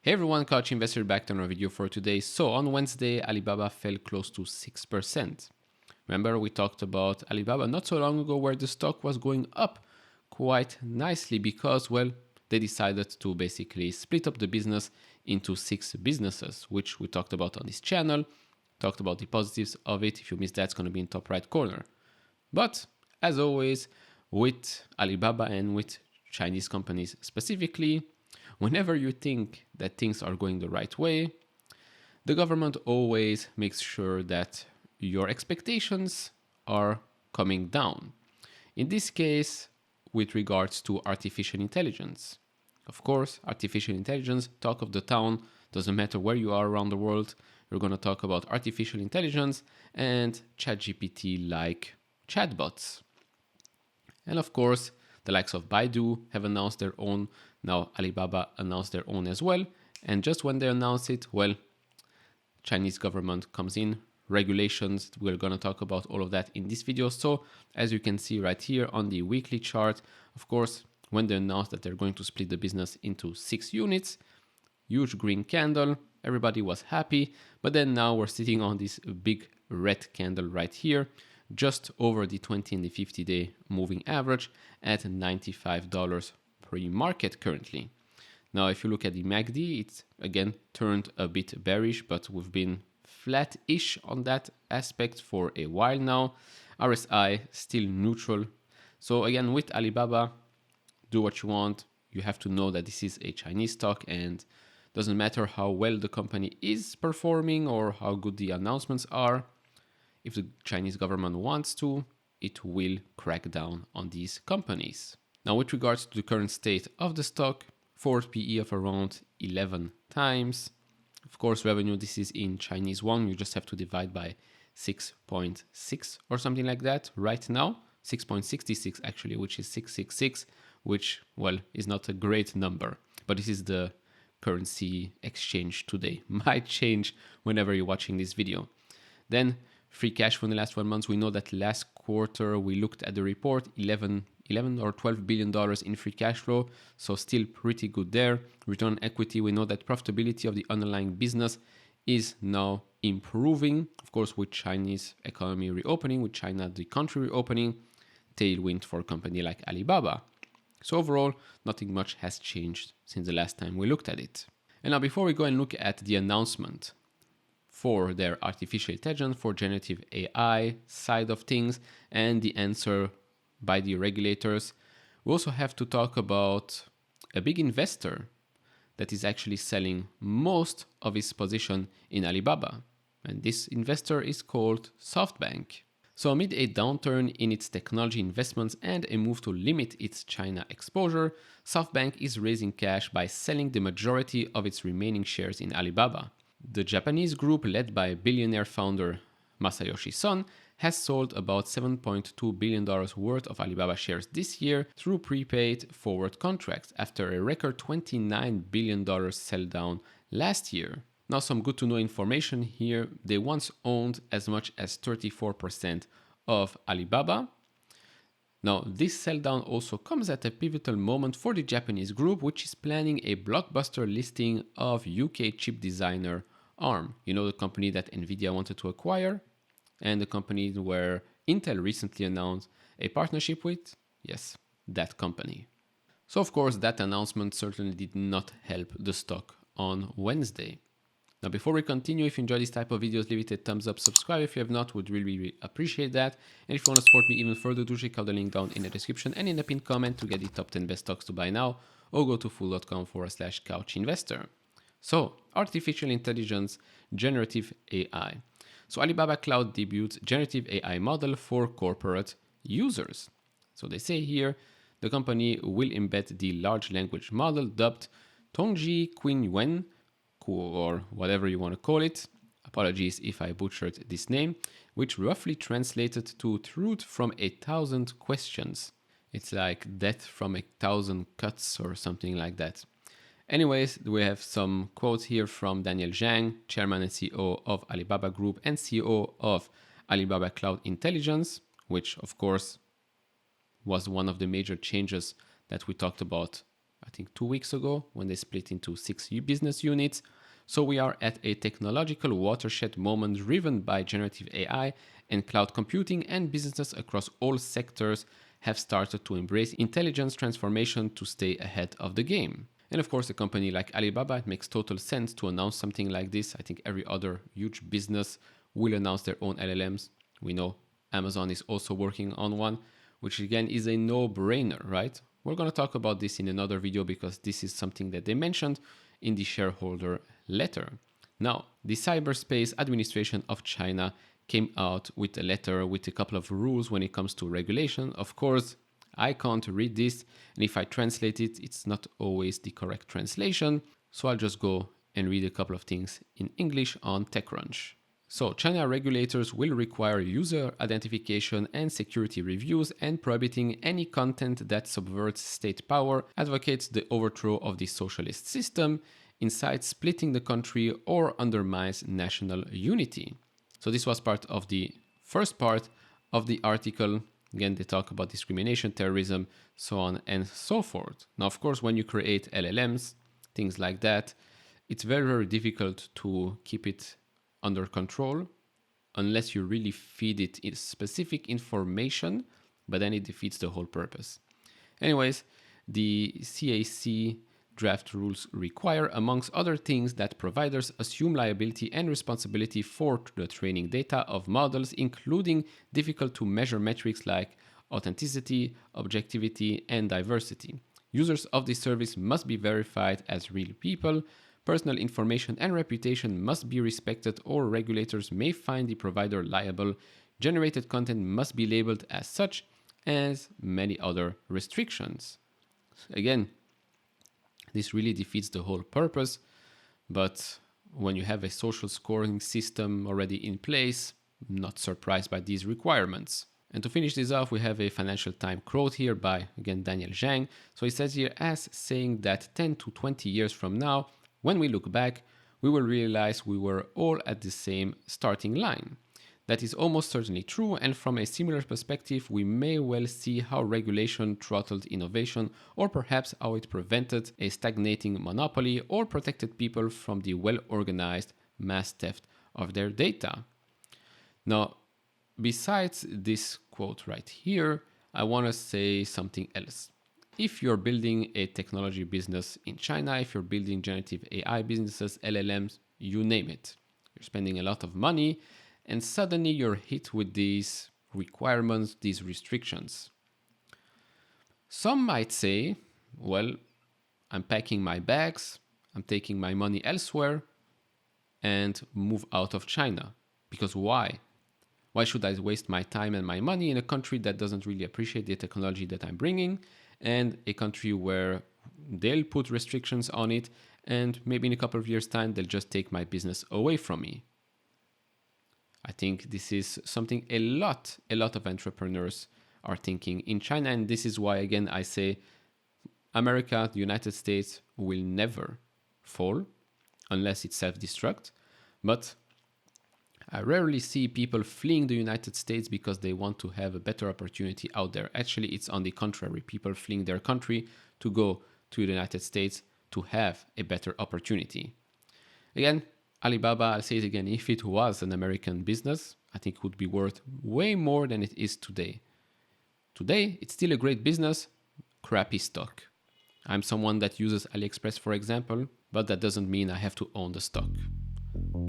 Hey everyone, Couch Investor back to another video for today. So on Wednesday, Alibaba fell close to 6%. Remember we talked about Alibaba not so long ago where the stock was going up quite nicely because, well, they decided to basically split up the business into 6 businesses, which we talked about on this channel, talked about the positives of it. If you missed that, it's going to be in top right corner. But as always, with Alibaba and with Chinese companies specifically, whenever you think that things are going the right way, the government always makes sure that your expectations are coming down. In this case, with regards to artificial intelligence. Of course, artificial intelligence, talk of the town, doesn't matter where you are around the world, we're going to talk about artificial intelligence and ChatGPT like chatbots. And of course, the likes of Baidu have announced their own. Now Alibaba announced their own as well. And just when they announce it, well, Chinese government comes in, regulations. We're going to talk about all of that in this video. So as you can see right here on the weekly chart, of course, when they announced that they're going to split the business into 6 units, huge green candle, everybody was happy. But then now we're sitting on this big red candle right here, just over the 20 and the 50-day moving average at $95 pre-market currently. Now, if you look at the MACD, it's again turned a bit bearish, but we've been flat-ish on that aspect for a while now. RSI still neutral. So again, with Alibaba, do what you want. You have to know that this is a Chinese stock and doesn't matter how well the company is performing or how good the announcements are. If the Chinese government wants to, it will crack down on these companies. Now, with regards to the current state of the stock, forward PE of around 11 times. Of course, revenue, this is in Chinese yuan. You just have to divide by 6.6 or something like that right now. 6.66 actually, which is 666, which, well, is not a great number. But this is the currency exchange today. Might change whenever you're watching this video. Then free cash flow in the last 12 months. We know that last quarter we looked at the report, 11 or $12 billion in free cash flow. So still pretty good there. Return on equity, we know that profitability of the underlying business is now improving. Of course, with Chinese economy reopening, with China, the country reopening, tailwind for a company like Alibaba. So overall, nothing much has changed since the last time we looked at it. And now before we go and look at the announcement for their artificial intelligence, for generative AI side of things, and the answer by the regulators, we also have to talk about a big investor that is actually selling most of his position in Alibaba. And this investor is called SoftBank. So amid a downturn in its technology investments and a move to limit its China exposure, SoftBank is raising cash by selling the majority of its remaining shares in Alibaba. The Japanese group, led by billionaire founder Masayoshi Son, has sold about $7.2 billion worth of Alibaba shares this year through prepaid forward contracts after a record $29 billion sell down last year. Now, some good to know information here. They once owned as much as 34% of Alibaba. Now, this sell down also comes at a pivotal moment for the Japanese group, which is planning a blockbuster listing of UK chip designer ARM. You know, the company that Nvidia wanted to acquire, and the company where Intel recently announced a partnership with? Yes, that company. So of course, that announcement certainly did not help the stock on Wednesday. Now, before we continue, if you enjoy this type of videos, leave it a thumbs up, subscribe if you have not, would really appreciate that. And if you want to support me even further, do check out the link down in the description and in the pinned comment to get the top 10 best stocks to buy now, or go to fool.com/couchinvestor. So, artificial intelligence, generative AI. So Alibaba Cloud debuts generative AI model for corporate users. So they say here, the company will embed the large language model dubbed Tongji Qinwen, or whatever you want to call it. Apologies if I butchered this name, which roughly translated to truth from 1,000 questions. It's like death from 1,000 cuts or something like that. Anyways, we have some quotes here from Daniel Zhang, chairman and CEO of Alibaba Group and CEO of Alibaba Cloud Intelligence, which of course was one of the major changes that we talked about I think 2 weeks ago, when they split into 6 business units. So we are at a technological watershed moment driven by generative AI and cloud computing, and businesses across all sectors have started to embrace intelligence transformation to stay ahead of the game. And of course, a company like Alibaba, it makes total sense to announce something like this. I think every other huge business will announce their own LLMs. We know Amazon is also working on one, which again is a no-brainer, right? We're going to talk about this in another video because this is something that they mentioned in the shareholder letter. Now, the Cyberspace Administration of China came out with a letter with a couple of rules when it comes to regulation. Of course, I can't read this, and if I translate it, it's not always the correct translation. So I'll just go and read a couple of things in English on TechCrunch. So China regulators will require user identification and security reviews and prohibiting any content that subverts state power, advocates the overthrow of the socialist system, incites splitting the country, or undermines national unity. So this was part of the first part of the article. Again, they talk about discrimination, terrorism, so on and so forth. Now, of course, when you create LLMs, things like that, it's very, very difficult to keep it under control unless you really feed it specific information, but then it defeats the whole purpose. Anyways, the CAC draft rules require, amongst other things, that providers assume liability and responsibility for the training data of models, including difficult to measure metrics like authenticity, objectivity, and diversity. Users of this service must be verified as real people. Personal information and reputation must be respected, or regulators may find the provider liable. Generated content must be labeled as such, as many other restrictions. Again, this really defeats the whole purpose, but when you have a social scoring system already in place, I'm not surprised by these requirements. And to finish this off, we have a Financial Times quote here by, again, Daniel Zhang. So he says here, as saying that 10 to 20 years from now, when we look back, we will realize we were all at the same starting line. That is almost certainly true, and from a similar perspective, we may well see how regulation throttled innovation, or perhaps how it prevented a stagnating monopoly or protected people from the well-organized mass theft of their data. Now, besides this quote right here, I want to say something else. If you're building a technology business in China, if you're building generative AI businesses, LLMs, you name it, you're spending a lot of money, and suddenly you're hit with these requirements, these restrictions. Some might say, well, I'm packing my bags, I'm taking my money elsewhere, and move out of China. Because why? Why should I waste my time and my money in a country that doesn't really appreciate the technology that I'm bringing, and a country where they'll put restrictions on it, and maybe in a couple of years' time, they'll just take my business away from me? I think this is something a lot of entrepreneurs are thinking in China. And this is why, again, I say America, the United States, will never fall unless it's self-destruct. But I rarely see people fleeing the United States because they want to have a better opportunity out there. Actually, it's on the contrary. People fleeing their country to go to the United States to have a better opportunity. Again, Alibaba, I'll say it again, if it was an American business, I think it would be worth way more than it is today. Today, it's still a great business, crappy stock. I'm someone that uses AliExpress, for example, but that doesn't mean I have to own the stock.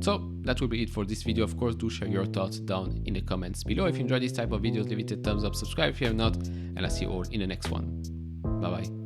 So that will be it for this video. Of course, do share your thoughts down in the comments below. If you enjoy this type of videos, leave it a thumbs up, subscribe if you have not, and I'll see you all in the next one. Bye bye.